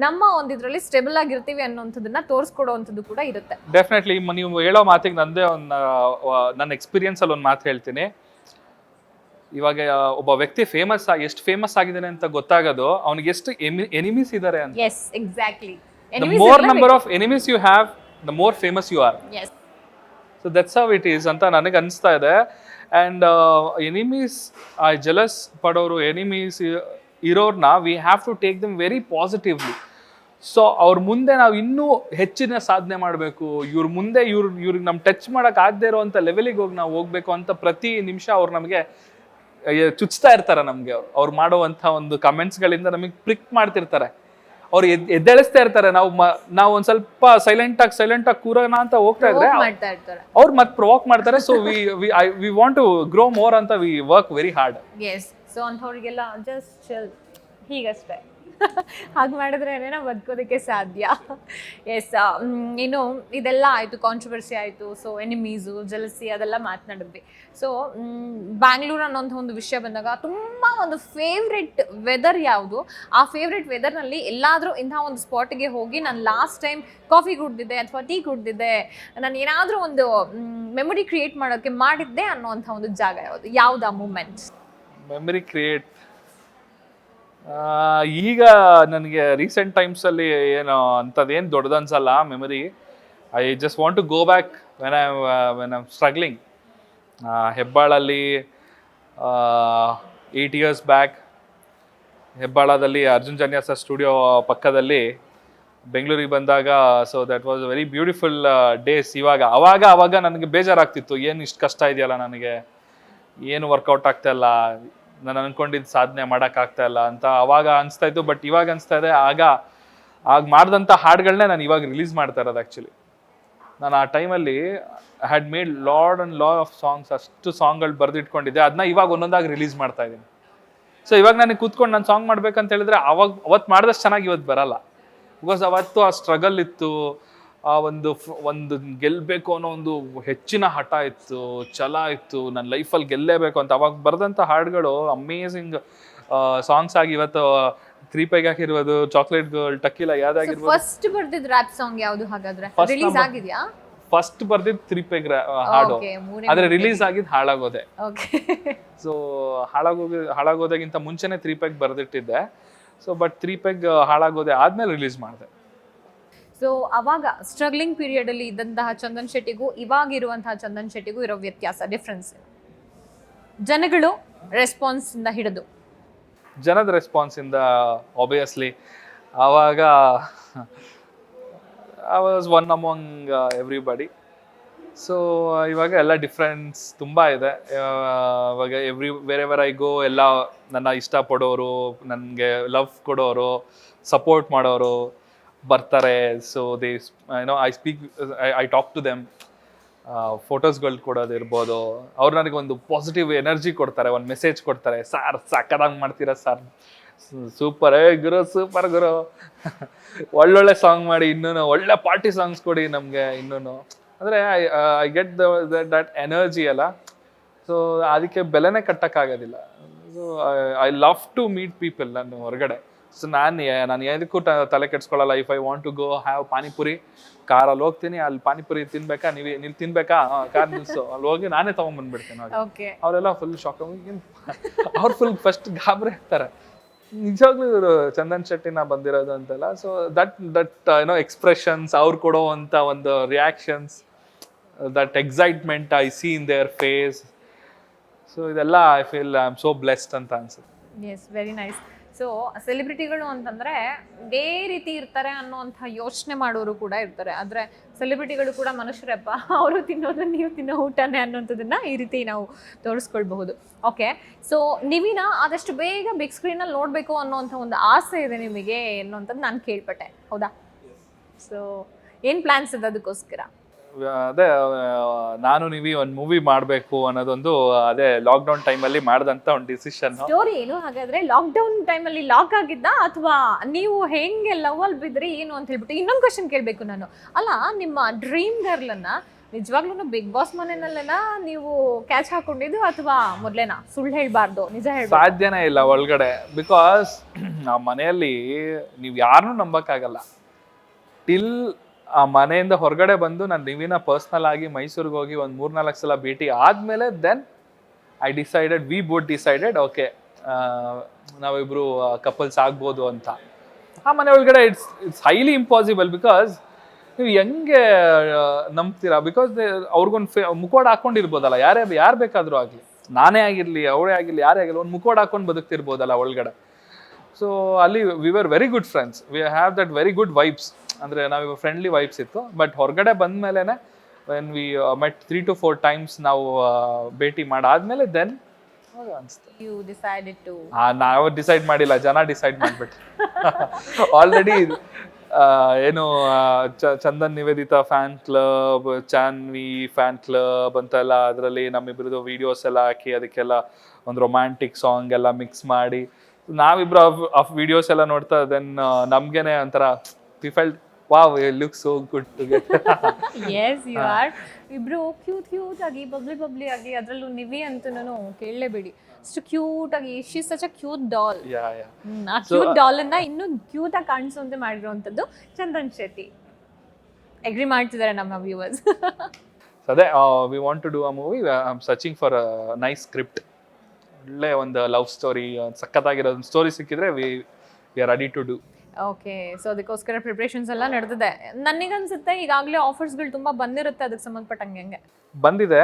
ನಮ್ಮ ಒಂದಿದ್ರಲ್ಲಿ ಸ್ಟೇಬಲ್ ಆಗಿರ್ತೀವಿ ಅನ್ನೋಂಥದ್ದನ್ನ ತೋರಿಸ್ಕೊಡೋವಂಥದ್ದು ಕೂಡ ಇರುತ್ತೆ. ಡೆಫಿನೆಟ್ಲಿ ನೀವು ಹೇಳೋ ಮಾತಿಗೆ ನಂದೇ ಒಂದು ನನ್ನ ಎಕ್ಸ್ಪೀರಿಯನ್ಸ್ ಅಲ್ಲಿ ಒಂದು ಮಾತು ಹೇಳ್ತೀನಿ. ಇವಾಗ ಒಬ್ಬ ವ್ಯಕ್ತಿ ಎಷ್ಟು ಫೇಮಸ್ ಆಗಿದ್ದಾನೆ ಅಂತ ಗೊತ್ತಾಗೋದು ಅವನಿಗೆ ಎಷ್ಟು ಎನಿಮೀಸ್ ಇದ್ದಾರೆ ಅಂತ. Yes, exactly. The more number of enemies you have, the more famous you are. Yes. So that's how it is ಅಂತ ನನಗೆ ಅನಿಸ್ತಾ ಇದೆ. And enemies, jealous ಪಡೋರು, ಎನಿಮೀಸ್ ಇರೋರ್ನ we have to take them very positively. So ಅವ್ರ ಮುಂದೆ ನಾವು ಇನ್ನೂ ಹೆಚ್ಚಿನ ಸಾಧನೆ ಮಾಡಬೇಕು, ಇವ್ರ ಮುಂದೆ ಇವ್ರಿಗೆ ನಮ್ಗೆ ಟಚ್ ಮಾಡೋಕೆ ಆಗದೆ ಇರೋವಂಥ ಲೆವೆಲಿಗೆ ನಾವು ಹೋಗ್ಬೇಕು ಅಂತ ಪ್ರತಿ ನಿಮಿಷ ಅವ್ರು ನಮಗೆ ಚುಚ್ತಾ ಇರ್ತಾರೆ. ನಮಗೆ ಅವ್ರು ಮಾಡುವಂಥ ಒಂದು ಕಮೆಂಟ್ಸ್ಗಳಿಂದ ನಮಗೆ ಪ್ರಿಕ್ ಮಾಡ್ತಿರ್ತಾರೆ, ಅವ್ರು ಎದ್ದೇಳಿಸ್ತಾ ಇರ್ತಾರೆ. ನಾವು ಒಂದ್ ಸ್ವಲ್ಪ ಸೈಲೆಂಟ್ ಆಗಿ ಕೂರೋಣ ಅಂತ ಹೋಗ್ತಾ ಇದ್ರೆ ಅವ್ರು ಮತ್ತೆ ಪ್ರೊವೋಕ್ ಮಾಡ್ತಾರೆ. So we want to grow more ಅಂತ we work very hard. Yes. So ಅಂಥವ್ರಿಗೆಲ್ಲ ಜಸ್ಟ್ ಚಿಲ್, ಹೀಗಷ್ಟೇ ಹಾಗೆ ಮಾಡಿದ್ರೆ ನಾವು ಬದುಕೋದಕ್ಕೆ ಸಾಧ್ಯ. ಎಸ್. ಇನ್ನು ಇದೆಲ್ಲ ಆಯಿತು, ಕಾಂಟ್ರವರ್ಸಿ ಆಯಿತು, ಸೊ ಎನಿಮೀಸು, ಜಲಸಿ ಅದೆಲ್ಲ ಮಾತನಾಡಿದ್ವಿ. ಸೊ ಬ್ಯಾಂಗ್ಳೂರ್ ಅನ್ನೋಂಥ ಒಂದು ವಿಷಯ ಬಂದಾಗ ತುಂಬ ಒಂದು ಫೇವ್ರೆಟ್ ವೆದರ್ ಯಾವುದು, ಆ ಫೇವ್ರೆಟ್ ವೆದರ್ನಲ್ಲಿ ಎಲ್ಲಾದರೂ ಇಂಥ ಒಂದು ಸ್ಪಾಟಿಗೆ ಹೋಗಿ ನಾನು ಲಾಸ್ಟ್ ಟೈಮ್ ಕಾಫಿ ಕುಡ್ದಿದ್ದೆ ಅಥವಾ ಟೀ ಕುಡ್ದಿದ್ದೆ, ನಾನು ಏನಾದರೂ ಒಂದು ಮೆಮೊರಿ ಕ್ರಿಯೇಟ್ ಮಾಡೋಕ್ಕೆ ಮಾಡಿದ್ದೆ ಅನ್ನೋವಂಥ ಒಂದು ಜಾಗ ಯಾವುದು ಆ ಮೂಮೆಂಟ್? ಮೆಮರಿ ಕ್ರಿಯೇಟ್ ಈಗ ನನಗೆ ರೀಸೆಂಟ್ ಟೈಮ್ಸಲ್ಲಿ ಏನು ಅಂಥದ್ದೇನು ದೊಡ್ಡದು ಅನ್ಸಲ್ಲ memory. I just want to go back when I struggling. ಹೆಬ್ಬಾಳಲ್ಲಿ 8 years ಬ್ಯಾಕ್ ಹೆಬ್ಬಾಳದಲ್ಲಿ ಅರ್ಜುನ್ ಜನ್ಯ ಸರ್ ಸ್ಟುಡಿಯೋ ಪಕ್ಕದಲ್ಲಿ ಬೆಂಗಳೂರಿಗೆ ಬಂದಾಗ, so that was very beautiful days. ಅವಾಗ ನನಗೆ ಬೇಜಾರಾಗ್ತಿತ್ತು, ಏನು ಇಷ್ಟು ಕಷ್ಟ ಇದೆಯಲ್ಲ, ನನಗೆ ಏನು ವರ್ಕೌಟ್ ಆಗ್ತಾ ಇಲ್ಲ, ನಾನು ಅನ್ಕೊಂಡಿದ್ದು ಸಾಧನೆ ಮಾಡೋಕ್ಕಾಗ್ತಾ ಇಲ್ಲ ಅಂತ ಅವಾಗ ಅನಿಸ್ತಾ ಇತ್ತು. ಬಟ್ ಇವಾಗ ಅನಿಸ್ತಾ ಇದೆ, ಆಗ ಮಾಡಿದಂಥ ಹಾಡುಗಳನ್ನೇ ನಾನು ಇವಾಗ ರಿಲೀಸ್ ಮಾಡ್ತಾ ಇರೋದು. ಆ್ಯಕ್ಚುಲಿ ನಾನು ಆ ಟೈಮಲ್ಲಿ had made lot of songs, ಅಷ್ಟು ಸಾಂಗ್ಗಳು ಬರೆದಿಟ್ಕೊಂಡಿದ್ದೆ, ಅದನ್ನ ಇವಾಗ ಒಂದೊಂದಾಗಿ ರಿಲೀಸ್ ಮಾಡ್ತಾ ಇದ್ದೀನಿ. ಸೊ ಇವಾಗ ನನಗೆ ಕೂತ್ಕೊಂಡು ನಾನು ಸಾಂಗ್ ಮಾಡ್ಬೇಕಂತ ಹೇಳಿದ್ರೆ ಅವತ್ತು ಮಾಡಿದಷ್ಟು ಚೆನ್ನಾಗಿ ಇವತ್ತು ಬರಲ್ಲ. ಬಿಕಾಸ್ ಅವತ್ತು ಆ ಸ್ಟ್ರಗಲ್ ಇತ್ತು, ಆ ಒಂದು ಗೆಲ್ಲಬೇಕು ಅನ್ನೋ ಒಂದು ಹೆಚ್ಚಿನ ಹಠ ಇತ್ತು, ಛಲ ಇತ್ತು, ನನ್ನ ಲೈಫಲ್ಲಿ ಗೆಲ್ಲೇಬೇಕು ಅಂತ. ಅವಾಗ ಬರೆದಂಥ ಹಾಡುಗಳು ಅಮೇಝಿಂಗ್ ಸಾಂಗ್ಸ್ ಆಗಿ ಇವತ್ತು 3 ಹಾಕಿರ್ಬೋದು, ಚಾಕ್ಲೇಟ್ ಗರ್ಲ್, ಟಕೀಲಾ ಯಾವ್ದಾಗಿರ್ಬೋದು. ಫಸ್ಟ್ ಬರ್ದಿದ್ ರ್ಯಾಪ್ ಸಾಂಗ್ ಯಾವುದು ಹಾಗಾದ್ರೆ? ರಿಲೀಸ್ ಆಗಿದೆಯಾ? ಫಸ್ಟ್ ಬರ್ದಿದ್ದು 3 ಹಾಡು, ಆದ್ರೆ ರಿಲೀಸ್ ಆಗಿದ್ದು ಹಾಳಾಗೋದೆ. ಸೊ ಹಾಳಾಗೋದಕ್ಕಿಂತ ಮುಂಚೆನೆ 3 ಬರ್ದಿಟ್ಟಿದ್ದೆ. ಸೊ ಬಟ್ 3 ಹಾಳಾಗೋದೆ ಆದ್ಮೇಲೆ ರಿಲೀಸ್ ಮಾಡಿದೆ. ಸೊ ಅವಾಗ ಸ್ಟ್ರಗ್ಲಿಂಗ್ ಪೀರಿಯಡ್ ಅಲ್ಲಿ ಇದ್ದಂತಹ ಚಂದನ್ ಶೆಟ್ಟಿಗೂ ಇವಾಗಿರುವಂತಹ ಚಂದನ್ ಶೆಟ್ಟಿಗೂ ಇರೋ ವ್ಯತ್ಯಾಸ, ಡಿಫ್ರೆನ್ಸ್? ಜನಗಳು ರೆಸ್ಪಾನ್ಸ್ ಇಂದ ಹಿಡಿದು ಜನದ ರೆಸ್ಪಾನ್ಸ್ ಇಂದ ಆಬ್ವಿಯಸ್ಲಿ ಆವಾಗ I was one among everybody. So ಇವಾಗ ಎಲ್ಲ ಡಿಫ್ರೆನ್ಸ್ ತುಂಬ ಇದೆ. ಇವಾಗ ವೇರೆವರ್ ಐ ಗೋ ಎಲ್ಲ ನನ್ನ ಇಷ್ಟಪಡೋರು, ನನಗೆ ಲವ್ ಕೊಡೋರು, ಸಪೋರ್ಟ್ ಮಾಡೋರು ಬರ್ತಾರೆ. So they I talk to them. ಫೋಟೋಸ್ಗಳು ಕೊಡೋದಿರ್ಬೋದು, ಅವ್ರು ನನಗೆ ಒಂದು ಪಾಸಿಟಿವ್ ಎನರ್ಜಿ ಕೊಡ್ತಾರೆ, ಒಂದು ಮೆಸೇಜ್ ಕೊಡ್ತಾರೆ. ಸಾರ್ ಸಾಕಾದಂಗೆ ಮಾಡ್ತೀರಾ ಸರ್, ಸೂಪರ್ ಗುರು, ಸೂಪರ್ ಗುರು, ಒಳ್ಳೊಳ್ಳೆ ಸಾಂಗ್ ಮಾಡಿ, ಇನ್ನೂ ಒಳ್ಳೆ ಪಾರ್ಟಿ ಸಾಂಗ್ಸ್ ಕೊಡಿ ನಮಗೆ ಇನ್ನೂ. ಅಂದರೆ ಐ ಗೆಟ್ ದಟ್ ಎನರ್ಜಿ ಅಲ್ಲ. ಸೊ ಅದಕ್ಕೆ ಬೆಲೆನೇ ಕಟ್ಟಕ್ಕಾಗೋದಿಲ್ಲ. So I love to meet people ನಾನು ಹೊರಗಡೆ. ಸೊ ನಾನು ಏನಕ್ಕೂ ತಲೆ ಕೆಡ್ಸ್ಕೊಳ್ಳಲ್ಲ. If I want to go have panipuri, ಕಾರಲ್ಲಿ ಹೋಗ್ತೀನಿ, ಅಲ್ಲಿ ಪಾನಿಪುರಿ ತಿನ್ಬೇಕಾ, ನೀವು ತಿನ್ಬೇಕಾ, ಕಾರ್ ನಿಲ್ಸು, ಅಲ್ಲಿ ಹೋಗಿ ನಾನೇ ತೊಗೊಂಡ್ಬಂದ್ಬಿಡ್ತೀನಿ. ಅವರೆಲ್ಲ ಫುಲ್ ಶಾಕ್, ಅವ್ರು ಫುಲ್ ಫಸ್ಟ್ ಗಾಬರಿ ಆಗ್ತಾರೆ, ನಿಜವಾಗ್ಲೂ ಇವರು ಚಂದನ್ ಶೆಟ್ಟಿನ ಬಂದಿರೋದು ಅಂತೆಲ್ಲ. ಸೊ ದಟ್ ಎಕ್ಸ್ಪ್ರೆಷನ್ಸ್, ಅವ್ರು ಕೊಡೋವಂಥ ಒಂದು reactions, that excitement I see in their face. So ಇದೆಲ್ಲ I feel I am so blessed ಅಂತ ಅನ್ಸುತ್ತೆ. Yes, very nice. ಸೊ ಸೆಲೆಬ್ರಿಟಿಗಳು ಅಂತಂದರೆ ಇದೇ ರೀತಿ ಇರ್ತಾರೆ ಅನ್ನೋವಂಥ ಯೋಚನೆ ಮಾಡೋರು ಕೂಡ ಇರ್ತಾರೆ. ಆದರೆ ಸೆಲೆಬ್ರಿಟಿಗಳು ಕೂಡ ಮನುಷ್ಯರಪ್ಪ, ಅವರು ತಿನ್ನೋದು ನೀವು ತಿನ್ನೋ ಊಟನೇ ಅನ್ನೋಂಥದ್ದನ್ನು ಈ ರೀತಿ ನಾವು ತೋರಿಸ್ಕೊಳ್ಬಹುದು. ಓಕೆ, ಸೊ ನೀವಿನ ಆದಷ್ಟು ಬೇಗ ಬಿಗ್ ಸ್ಕ್ರೀನಲ್ಲಿ ನೋಡಬೇಕು ಅನ್ನೋವಂಥ ಒಂದು ಆಸೆ ಇದೆ ನಿಮಗೆ ಅನ್ನೋಂಥದ್ದು ನಾನು ಕೇಳ್ಪಟ್ಟೆ, ಹೌದಾ? ಸೊ ಏನು ಪ್ಲ್ಯಾನ್ಸ್ ಇದೆ ಅದಕ್ಕೋಸ್ಕರ? ಅದೇ ನಾನು ನೀವು ಒಂದು ಮೂವಿ ಮಾಡಬೇಕು ಅನ್ನೋದೊಂದು ಅದೇ ಲಾಕ್ಡೌನ್ ಟೈಮಲ್ಲಿ ಮಾಡಿದಂಥ ಒಂದು ಡಿಸಿಷನ್. ಸ್ಟೋರಿ ಏನು ಹಾಗಾದ್ರೆ? ಲಾಕ್ಡೌನ್ ಟೈಮಲ್ಲಿ ಲಾಕ್ ಆಗಿದ್ದ ಅಥವಾ ನೀವು ಹೆಂಗೆ ಲವ್ ಅಲ್ಲಿ ಬಿದ್ರಿ ಏನು ಅಂತ ಹೇಳ್ಬಿಟ್ಟು ಇನ್ನೊಂದು ಕ್ವಶನ್ ಕೇಳಬೇಕು ನಾನು. ಅಲ್ಲ, ನಿಮ್ಮ ಡ್ರೀಮ್ ಗರ್ಲನ್ನ ನಿಜವಾಗ್ಲೂ ಬಿಗ್ ಬಾಸ್ ಮನೆಯಲ್ಲೇನಾ ನೀವು ಕ್ಯಾಚ್ ಹಾಕೊಂಡಿದ್ದು ಅಥವಾ ಮೊದ್ಲೇನಾ? ಸುಳ್ಳು ಹೇಳ್ಬಾರ್ದು, ನಿಜ ಹೇಳ್ಬಾರ್ದು. ಸಾಧ್ಯನೇ ಇಲ್ಲ ಒಳಗಡೆ, ಬಿಕಾಸ್ ಆ ಮನೆಯಲ್ಲಿ ನೀವು ಯಾರನ್ನೂ ನಂಬಕ್ಕಾಗಲ್ಲ. ಟಿಲ್ ಆ ಮನೆಯಿಂದ ಹೊರಗಡೆ ಬಂದು ನಾನು ನಿವಿನ ಪರ್ಸ್ನಲ್ ಆಗಿ ಮೈಸೂರಿಗೆ ಹೋಗಿ ಒಂದು 3-4 ಸಲ ಭೇಟಿ ಆದ್ಮೇಲೆ then we both decided okay ನಾವಿಬ್ರು ಕಪಲ್ಸ್ ಆಗ್ಬೋದು ಅಂತ. ಆ ಮನೆ ಒಳಗಡೆ ಇಟ್ಸ್ ಹೈಲಿ ಇಂಪಾಸಿಬಲ್, ಬಿಕಾಸ್ ನೀವು ಹೆಂಗೆ ನಂಬ್ತೀರಾ? ಬಿಕಾಸ್ ಅವ್ರಿಗೊಂದು ಮುಖವಾಡ ಹಾಕೊಂಡಿರ್ಬೋದಲ್ಲ, ಯಾರು ಬೇಕಾದರೂ ಆಗಲಿ, ನಾನೇ ಆಗಿರಲಿ ಅವಳೇ ಆಗಿರಲಿ ಯಾರೇ ಆಗಿರಲಿ, ಒಂದು ಮುಖವಾಡ ಹಾಕೊಂಡು ಬದುಕ್ತಿರ್ಬೋದಲ್ಲ ಒಳಗಡೆ. ಸೊ ಅಲ್ಲಿ we were very good friends, we have that very good vibes, ಅಂದರೆ ನಾವಿವ ಫ್ರೆಂಡ್ಲಿ ವೈಬ್ಸ್ ಇತ್ತು. ಬಟ್ ಹೊರಗಡೆ ಬಂದ ಮೇಲೇ when we met 3 to 4 times ನಾವು ಭೇಟಿ ಮಾಡಾದ್ಮೇಲೆ ದೆನ್ ಅನಿಸ್ತು. ಯು ಡಿಸೈಡೆಡ್ ಟು ನಾವು ಡಿಸೈಡ್ ಮಾಡಿಲ್ಲ, ಜನ ಡಿಸೈಡ್ ಮಾಡಿಬಿಟ್ಟು ಆಲ್ರೆಡಿ ಏನು Chandan Nivedita fan club, Chanvi fan club ಅಂತೆಲ್ಲ ಅದರಲ್ಲಿ ನಮ್ಮಿಬ್ರದ್ದು ವಿಡಿಯೋಸ್ ಎಲ್ಲ ಹಾಕಿ ಅದಕ್ಕೆಲ್ಲ ಒಂದು ರೊಮ್ಯಾಂಟಿಕ್ ಸಾಂಗ್ ಎಲ್ಲ ಮಿಕ್ಸ್ ಮಾಡಿ ನಾವಿಬ್ರು ಆ ವಿಡಿಯೋಸ್ ಎಲ್ಲ ನೋಡ್ತಾ ದೆನ್ ನಮ್ಗೇನೆ ಒಂಥರ we felt wow it looks so good together. Yes you are. ಇಬ್ರು ಕ್ಯೂಟ್ ಆಗಿ ಬಬ್ಲಿ ಆಗಿ, ಅದರಲ್ಲೂ ನಿವಿ ಅಂತೂ ಕೇಳಲೇಬೇಡಿ, ಅಷ್ಟು ಕ್ಯೂಟ್ ಆಗಿ, she such a cute doll. ಆ ಕ್ಯೂಟ್ ಡಾಲ್ ಅನ್ನ ಇನ್ನೂ ಕ್ಯೂಟ್ ಆಗಿ ಕಾಣಿಸುವಂತೆ ಮಾಡಿರುವಂತದ್ದು ಚಂದನ್ ಶೆಟ್ಟಿ. ಅಗ್ರಿ ಮಾಡ್ತಿದ್ದಾರೆ ನಮ್ಮ ವ್ಯೂವರ್ಸ್. ಅದೇ we want to do a movie, I am searching for a nice script. ಒಳ್ಳೆ ಒಂದು ಲವ್ ಸ್ಟೋರಿ, ಸಖತ್ತಾಗಿರೋ ಒಂದು ಸ್ಟೋರಿ ಸಿಕ್ಕಿದ್ರೆ we are ready to do. Okay, so ಅದಕ್ಕೋಸ್ಕರ ಪ್ರಿಪ್ರೇಷನ್ಸ್ ಎಲ್ಲ ನಡೆದಿದೆ. ನನಗನ್ಸುತ್ತೆ ಈಗಾಗಲೇ ಆಫರ್ಸ್ಗಳು ತುಂಬ ಬಂದಿರುತ್ತೆ ಅದಕ್ಕೆ ಸಂಬಂಧಪಟ್ಟಂಗೆ. ಹೆಂಗೆ ಬಂದಿದೆ,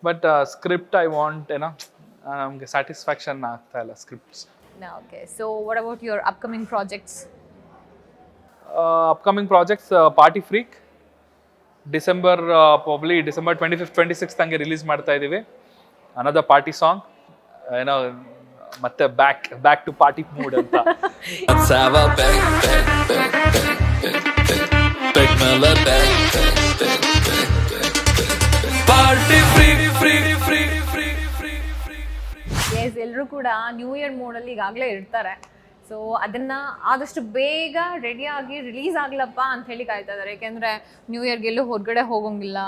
ಬಟ್ ಸ್ಕ್ರಿಪ್ಟ್ ಐ ವಾಂಟ್ ಏನೋ ನಮಗೆ ಸ್ಯಾಟಿಸ್ಫ್ಯಾಕ್ಷನ್ ಆಗ್ತಾ ಇಲ್ಲ scripts. Okay, so what about your upcoming projects? Upcoming projects party freak, December 25th 26th ಹಂಗೆ ರಿಲೀಸ್ ಮಾಡ್ತಾ ಇದ್ದೀವಿ. ಅನದರ್ ಪಾರ್ಟಿ ಸಾಂಗ್, ಏನೋ ಮತ್ತೆ ಬ್ಯಾಕ್ ಟು ಪಾರ್ಟಿ ಮೂಡ್ ಅಂತ. ಎಲ್ಲರೂ ಕೂಡ ನ್ಯೂ ಇಯರ್ ಮೂಡಲ್ಲಿ ಈಗಾಗಲೇ ಇರ್ತಾರೆ. ಸೊ ಅದನ್ನ ಆದಷ್ಟು ಬೇಗ ರೆಡಿಯಾಗಿ ರಿಲೀಸ್ ಆಗ್ಲಪ್ಪ ಅಂತ ಹೇಳಿ ಕಾಯ್ತಾ ಇದ್ದಾರೆ. ಯಾಕೆಂದ್ರೆ ನ್ಯೂ ಇಯರ್ಗೆ ಎಲ್ಲೂ ಹೊರಗಡೆ ಹೋಗೋಂಗಿಲ್ಲ,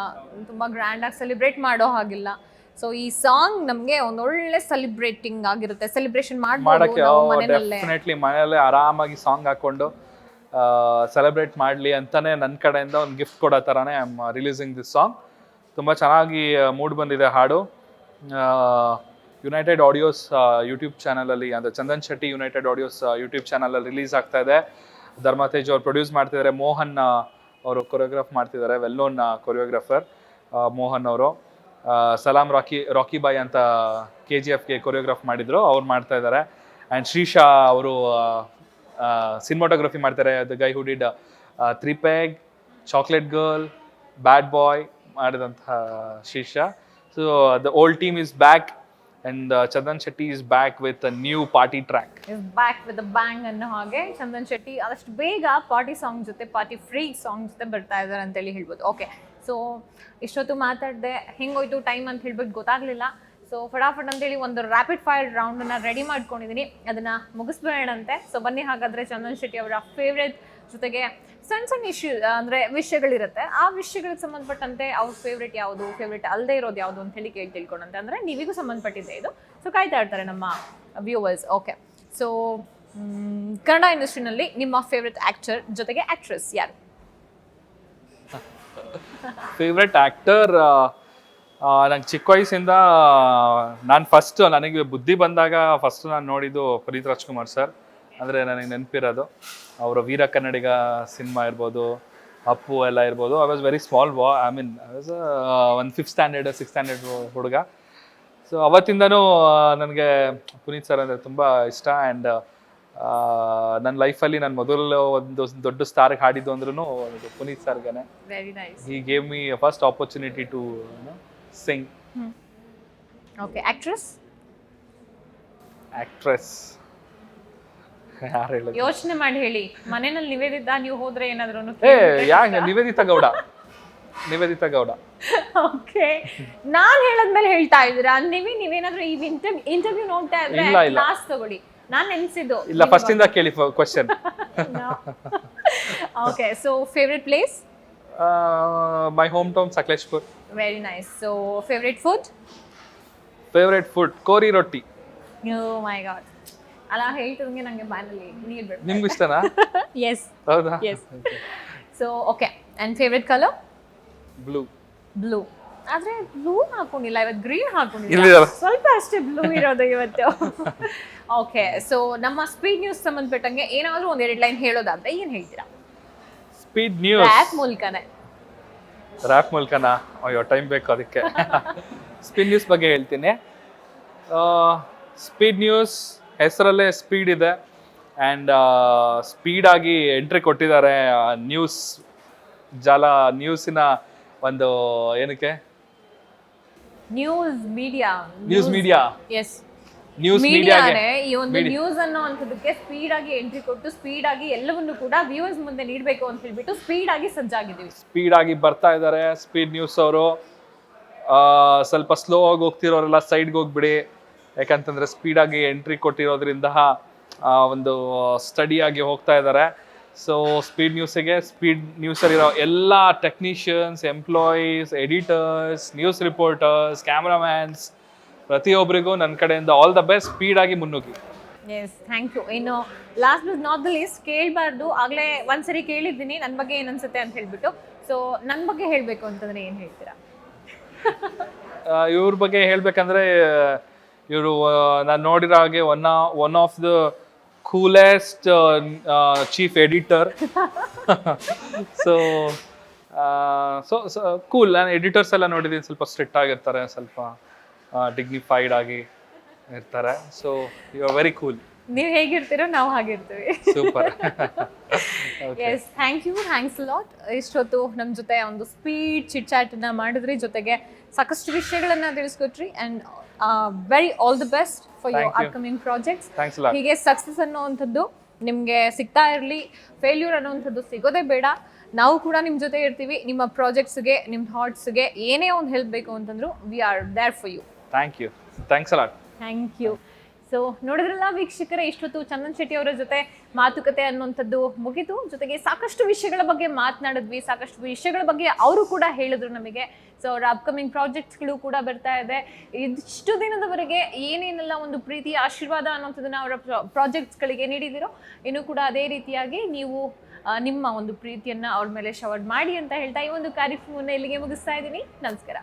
ತುಂಬ ಗ್ರ್ಯಾಂಡಾಗಿ ಸೆಲೆಬ್ರೇಟ್ ಮಾಡೋ ಹಾಗಿಲ್ಲ. ಸೊ ಈ ಸಾಂಗ್ ನಮಗೆ ಒಂದೊಳ್ಳೆ ಸೆಲೆಬ್ರೇಟಿಂಗ್ ಆಗಿರುತ್ತೆ, ಸೆಲೆಬ್ರೇಷನ್ ಮಾಡಕ್ಕೆ ಡೆಫಿನೆಟ್ಲಿ ಮನೆಯಲ್ಲೇ ಆರಾಮಾಗಿ ಸಾಂಗ್ ಹಾಕೊಂಡು ಸೆಲೆಬ್ರೇಟ್ ಮಾಡಲಿ ಅಂತಾನೆ ನನ್ನ ಕಡೆಯಿಂದ ಒಂದು ಗಿಫ್ಟ್ ಕೊಡೋ ಥರನೇ I am releasing this song. ತುಂಬ ಚೆನ್ನಾಗಿ ಮೂಡ್ ಬಂದಿದೆ ಹಾಡು. ಯುನೈಟೆಡ್ ಆಡಿಯೋಸ್ ಯೂಟ್ಯೂಬ್ ಚಾನಲಲ್ಲಿ, ಅಂದರೆ Chandan Shetty United audios YouTube ಚಾನಲಲ್ಲಿ ರಿಲೀಸ್ ಆಗ್ತಾ ಇದೆ. ಧರ್ಮತೇಜ್ ಅವರು ಪ್ರೊಡ್ಯೂಸ್ ಮಾಡ್ತಿದ್ದಾರೆ, ಮೋಹನ್ ಅವರು ಕೊರಿಯೋಗ್ರಾಫ್ ಮಾಡ್ತಿದ್ದಾರೆ, ವೆಲ್ ನೋನ್ ಕೊರಿಯೋಗ್ರಾಫರ್ ಮೋಹನ್ ಅವರು. ಸಲಾಮ್ ರಾಕಿ ಬಾಯ್ ಅಂತ KGFಗೆ ಕೊರಿಯೋಗ್ರಾಫ್ ಮಾಡಿದ್ರು, ಅವ್ರು ಮಾಡ್ತಾ ಇದ್ದಾರೆ. ಆ್ಯಂಡ್ ಶ್ರೀಶಾ ಅವರು ಸಿನಿಮಾಟೋಗ್ರಫಿ ಮಾಡ್ತಾರೆ, the guy who did 3 Peg, chocolate girl, bad boy ಮಾಡಿದಂತಹ Shreesha. So the old team is back and Chandan Shetty is back with a new party track. Is back with a bang ಅನ್ನೋ ಹಾಗೆ ಚಂದನ್ ಶೆಟ್ಟಿ ಆದಷ್ಟು ಬೇಗ party song ಜೊತೆ, party free song ಜೊತೆ ಬರ್ತಾ ಇದ್ದಾರೆ ಅಂತೇಳಿ ಹೇಳ್ಬೋದು. ಓಕೆ, ಸೊ ಇಷ್ಟೊತ್ತು ಮಾತಾಡಿದೆ, ಹೆಂಗೋಯ್ತು ಟೈಮ್ ಅಂತ ಹೇಳ್ಬಿಟ್ಟು ಗೊತ್ತಾಗ್ಲಿಲ್ಲ. ಸೊ ಫಟಾಫಟ್ ಅಂತೇಳಿ ಒಂದು ರ್ಯಾಪಿಡ್ ಫೈರ್ ರೌಂಡನ್ನು ರೆಡಿ ಮಾಡ್ಕೊಂಡಿದ್ದೀನಿ, ಅದನ್ನ ಮುಗಿಸ್ಬೇಡಂತೆ. ಸೊ ಬನ್ನಿ ಹಾಗಾದ್ರೆ ಚಂದನ್ ಶೆಟ್ಟಿ ಅವರ ಫೇವ್ರೆಟ್ ಜೊತೆಗೆ ಸಣ್ಣ ಇಶ್ಯೂ ಅಂದರೆ ವಿಷಯಗಳಿರುತ್ತೆ, ಆ ವಿಷಯಗಳಿಗೆ ಸಂಬಂಧಪಟ್ಟಂತೆ ಅವ್ರ ಫೇವ್ರೇಟ್ ಯಾವುದು, ಫೇವ್ರೇಟ್ ಅಲ್ಲದೆ ಇರೋದು ಯಾವುದು ಅಂತ ಹೇಳಿ ತಿಳ್ಕೊಂಡಂತೆ, ಅಂದರೆ ನೀವಿಗೂ ಸಂಬಂಧಪಟ್ಟಿದೆ ಇದು. ಸೊ ಕಾಯ್ತಾ ಇರ್ತಾರೆ ನಮ್ಮ ವ್ಯೂವರ್ಸ್. ಓಕೆ, ಸೊ ಕನ್ನಡ ಇಂಡಸ್ಟ್ರಿನಲ್ಲಿ ನಿಮ್ಮ ಫೇವ್ರೆಟ್ ಆ್ಯಕ್ಟರ್ ಜೊತೆಗೆ ಆ್ಯಕ್ಟ್ರೆಸ್ ಯಾರು? ಫೇವ್ರೆಟ್ ಆ್ಯಕ್ಟರ್ ನಂಗೆ ಚಿಕ್ಕ ವಯಸ್ಸಿಂದ ನನಗೆ ಬುದ್ಧಿ ಬಂದಾಗ ಫಸ್ಟ್ ನಾನು ನೋಡಿದ್ದು ಪುನೀತ್ ರಾಜ್ಕುಮಾರ್ ಸರ್. ಅಂದರೆ ನನಗೆ ನೆನಪಿರೋದು ಅವರ ವೀರ ಕನ್ನಡಿಗ ಸಿನಿಮಾ ಇರ್ಬೋದು, ಅಪ್ಪು ಎಲ್ಲ ಇರ್ಬೋದು. I was very small boy, I was ಒಂದು 5th standard 6th standard ಹುಡುಗ. ಸೊ ಅವತ್ತಿಂದನೂ ನನಗೆ ಪುನೀತ್ ಸರ್ ಅಂದರೆ ತುಂಬ ಇಷ್ಟ. ಆ್ಯಂಡ್ ನನ್ನ ಲೈಫಲ್ಲಿ ನಾನು ಮೊದಲು ಒಂದು ದೊಡ್ಡ ಸ್ಟಾರ್ಗೆ ಹಾಡಿದ್ದು ಅಂದ್ರೂ ಪುನೀತ್ ಸರ್ಗೇನೆ. He gave me first opportunity to sing. Okay, actress ಯಾರು ಹೇಳಿ, ಯೋಚನೆ ಮಾಡಿ ಹೇಳಿ. ಮನೆಯಲ್ಲಿ ನಿವೇದಿತಾ ನೀವು ಹೋದ್ರೆ ಏನಾದ್ರು? ಯಾಕೆ ನಿವೇದಿತಾ ಗೌಡ. ಓಕೆ, ನಾನ್ ಹೇಳದ್ಮೇಲೆ ಹೇಳ್ತಾ ಇದ್ದೀರಾ? ನೀವೇನಾದ್ರೂ ಈ ಇಂಟರ್ವ್ಯೂ ನೋಡ್ತಾ ಇದ್ರೆ ಕ್ಲಾಸ್ ತಗೊಳ್ಳಿ. ನಾನ್ ನೆನ್ಸಿದ್ದು ಇಲ್ಲ, ಫಸ್ಟ್ ಇಂದ ಕೇಳಿ question. Okay, so favourite place? My home town Sakleshpur. Very nice. So favourite food? Favourite food ಕೋರಿ ರೊಟ್ಟಿ. ಓ ಮೈ ಗಾಡ್, ಅಲ್ಲ ಹೇಳ್ತಿದಂಗೆ ನಂಗೆ ಬಾಯಲ್ಲಿ ನೀರು ಬಿಡ್ತು. ನಿಮ್ಗೂ ಇಷ್ಟನಾ? ಎಸ್ ಹೌದಾ? Yes. So okay, and favourite colour? Blue. Blue. ಆದ್ರೆ ಬ್ಲೂ ಹಾಕೊಂಡಿಲ್ಲ ಇವತ್ತು, ಗ್ರೀನ್ ಹಾಕೊಂಡಿಲ್ಲ, ಇಲ್ಲಿದಲ್ಲ. ಸ್ವಲ್ಪ ಅಷ್ಟೇ ಬ್ಲೂ ಇರೋದು ಇವತ್ತು. ಓಕೆ, ಸೊ ನಮ್ಮ ಸ್ಪೀಡ್ ನ್ಯೂಸ್ ಸಂಬಂಧಪಟ್ಟಂಗೆ ಏನಾದರೂ ಒಂದು 2 ಲೈನ್ ಹೇಳೋದಾದ್ರೆ ಏನ್ ಹೇಳ್ತೀರಾ? Speed news. ರ್ಯಾಪ್ ಮೂಲಕನೇ. ರ್ಯಾಪ್ ಮೂಲಕನಾ? ಅಯ್ಯೋ ಟೈಮ್ ಬೇಕು ಅದಕ್ಕೆ. ಸ್ಪೀಡ್ ನ್ಯೂಸ್ ಬಗ್ಗೆ ಹೇಳ್ತೀನಿ. ಸ್ಪೀಡ್ ನ್ಯೂಸ್ ಹೆಸರಲ್ಲೇ ಸ್ಪೀಡ್ ಇದೆ, ಆ್ಯಂಡ್ ಸ್ಪೀಡಾಗಿ ಎಂಟ್ರಿ ಕೊಟ್ಟಿದ್ದಾರೆ ನ್ಯೂಸ್ ಜಾಲ, ನ್ಯೂಸಿನ ಒಂದು ಏನಕ್ಕೆ news media. News media. S, news ಮೀಡಿಯಾನೇ ಈ ಒಂದು ನ್ಯೂಸ್ ಅನ್ನೋ ಅಂಥದಕ್ಕೆ ಸ್ಪೀಡ್ ಆಗಿ ಎಂಟ್ರಿ ಕೊಟ್ಟು ಸ್ಪೀಡ್ ಆಗಿ ಎಲ್ಲವನ್ನು ಕೂಡ ವ್ಯೂವರ್ಸ್ ಮುಂದೆ ನೀಡಬೇಕು ಅಂತ ಹೇಳ್ಬಿಟ್ಟು ಸ್ಪೀಡ್ ಆಗಿ ಸಜ್ಜಾಗಿದ್ದೀವಿ. ಸ್ಪೀಡ್ ಆಗಿ ಬರ್ತಾ ಇದ್ದಾರೆ ಸ್ಪೀಡ್ ನ್ಯೂಸ್ ಅವರು. ಸ್ವಲ್ಪ ಸ್ಲೋ ಆಗಿ ಹೋಗ್ತಿರೋರೆಲ್ಲ ಸೈಡ್ಗೆ ಹೋಗ್ಬಿಡಿ, ಯಾಕಂತಂದ್ರೆ ಸ್ಪೀಡ್ ಆಗಿ ಎಂಟ್ರಿ ಕೊಟ್ಟಿರೋದ್ರಿಂದ ಒಂದು ಸ್ಟಡಿ ಆಗಿ ಹೋಗ್ತಾ ಇದ್ದಾರೆ. ಸೊ ಸ್ಪೀಡ್ ನ್ಯೂಸಲ್ಲಿರೋ ಎಲ್ಲ technicians, employees, editors, news reporters, cameramans ಪ್ರತಿಯೊಬ್ಬರಿಗೂ ನನ್ನ ಕಡೆಯಿಂದ ಆಲ್ ದ ಬೆಸ್ಟ್. ಸ್ಪೀಡ್ ಆಗಿ ಮುನ್ನುಗ್ಗಿ. Yes, thank you. ಇನ್ನು last but not the least, ಕೇಳಬಾರ್ದು, ಆಗಲೇ ಒಂದ್ಸರಿ ಕೇಳಿದ್ದೀನಿ ನನ್ನ ಬಗ್ಗೆ ಏನು ಅನ್ಸುತ್ತೆ ಅಂತ ಹೇಳ್ಬಿಟ್ಟು. ಸೊ ನನ್ನ ಬಗ್ಗೆ ಹೇಳಬೇಕು ಅಂತಂದ್ರೆ ಏನು ಹೇಳ್ತೀರಾ? ಇವ್ರ ಬಗ್ಗೆ ಹೇಳ್ಬೇಕಂದ್ರೆ ಇವರು ನಾನು ನೋಡಿರೋ ಹಾಗೆ one of the coolest chief editor. So cool. ನಾನು ಎಡಿಟರ್ಸ್ ಎಲ್ಲ ನೋಡಿದ್ದೀನಿ, ಸ್ವಲ್ಪ ಸ್ಟ್ರಿಕ್ಟ್ ಆಗಿರ್ತಾರೆ, ಸ್ವಲ್ಪ ಡಿಗ್ನಿಫೈಡ್ ಆಗಿ ಇರ್ತಾರೆ. So you are very cool. ನೀವು ಹೇಗಿರ್ತೀರೋ ನಾವು ಹಾಗಿರ್ತೀವಿ. Super. Yes, thank you, thanks lot. ಇಷ್ಟೊತ್ತು ನಮ್ಮ ಜೊತೆ ಒಂದು ಸ್ಪೀಡ್ ಚಿಟ್ ಚಾಟನ್ನ ಮಾಡಿದ್ರಿ, ಜೊತೆಗೆ ಸಾಕಷ್ಟು ವಿಷಯಗಳನ್ನ ತಿಳಿಸ್ಕೊಟ್ರಿ. And very all the best for your upcoming projects. Thanks lot. ಹೀಗೆ ಸಕ್ಸಸ್ ಅನ್ನೋವಂಥದ್ದು ನಿಮಗೆ ಸಿಗ್ತಾ ಇರಲಿ, ಫೇಲ್ಯೂರ್ ಅನ್ನೋವಂಥದ್ದು ಸಿಗೋದೇ ಬೇಡ. ನಾವು ಕೂಡ ನಿಮ್ಮ ಜೊತೆ ಇರ್ತೀವಿ. ನಿಮ್ಮ ಪ್ರಾಜೆಕ್ಟ್ಸ್ಗೆ, ನಿಮ್ಮ ಥಾಟ್ಸ್ಗೆ ಏನೇ ಒಂದು ಹೆಲ್ಪ್ ಬೇಕು ಅಂತಂದ್ರು we are there for you. Thank you. Thanks a lot. Thank you. So ನೋಡಿದ್ರಲ್ಲ ವೀಕ್ಷಕರೇ, ಇಷ್ಟೊತ್ತು ಚಂದನ್ ಶೆಟ್ಟಿ ಅವರ ಜೊತೆ ಮಾತುಕತೆ ಅನ್ನುವಂಥದ್ದು ಮುಗಿತು. ಜೊತೆಗೆ ಸಾಕಷ್ಟು ವಿಷಯಗಳ ಬಗ್ಗೆ ಮಾತನಾಡಿದ್ವಿ, ಸಾಕಷ್ಟು ವಿಷಯಗಳ ಬಗ್ಗೆ ಅವರು ಕೂಡ ಹೇಳಿದ್ರು ನಮಗೆ. ಸೊ ಅವರ ಅಪ್ಕಮಿಂಗ್ ಪ್ರಾಜೆಕ್ಟ್ಸ್ಗಳು ಕೂಡ ಬರ್ತಾ ಇದೆ. ಇಷ್ಟು ದಿನದವರೆಗೆ ಏನೇನೆಲ್ಲ ಒಂದು ಪ್ರೀತಿ, ಆಶೀರ್ವಾದ ಅನ್ನೋಂಥದ್ದನ್ನ ಅವರ ಪ್ರಾಜೆಕ್ಟ್ಸ್ಗಳಿಗೆ ನೀಡಿದಿರೋ, ಇನ್ನೂ ಕೂಡ ಅದೇ ರೀತಿಯಾಗಿ ನೀವು ನಿಮ್ಮ ಒಂದು ಪ್ರೀತಿಯನ್ನು ಅವ್ರ ಮೇಲೆ ಶವರ್ ಮಾಡಿ ಅಂತ ಹೇಳ್ತಾ ಈ ಒಂದು ಕಾರ್ಯಕ್ರಮವನ್ನು ಇಲ್ಲಿಗೆ ಮುಗಿಸ್ತಾ ಇದ್ದೀನಿ. ನಮಸ್ಕಾರ.